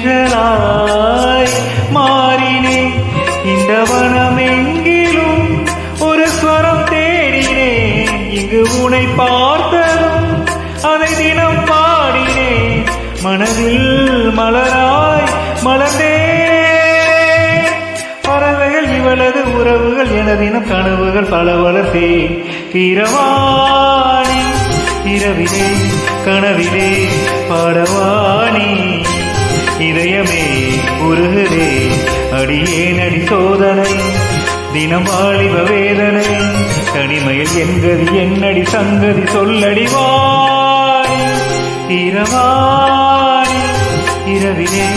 தென்றலாய் மாறினேன். இந்த வனமெங்கிலும் ஒரு ஸ்வரம் தேடினேன். இங்கு உனை பார்த்ததும் அதை தினம் பாடினேன். மனதில் மலராய் மலர்ந்தேன். பறவைகள் இவளது உறவுகள் எனதினம் கனவுகள் பல வளர்த்தேன். இரவாணி இரவிலே கனவிலே பாடவாணி இதயமே உருகுதே. அடியேன் அடி சோதனை தினம் வாலிப வேதனை. தனிமையில் என்கதி என்னடி சங்கதி சொல்லடி வாணி இரவாணி இரவிலே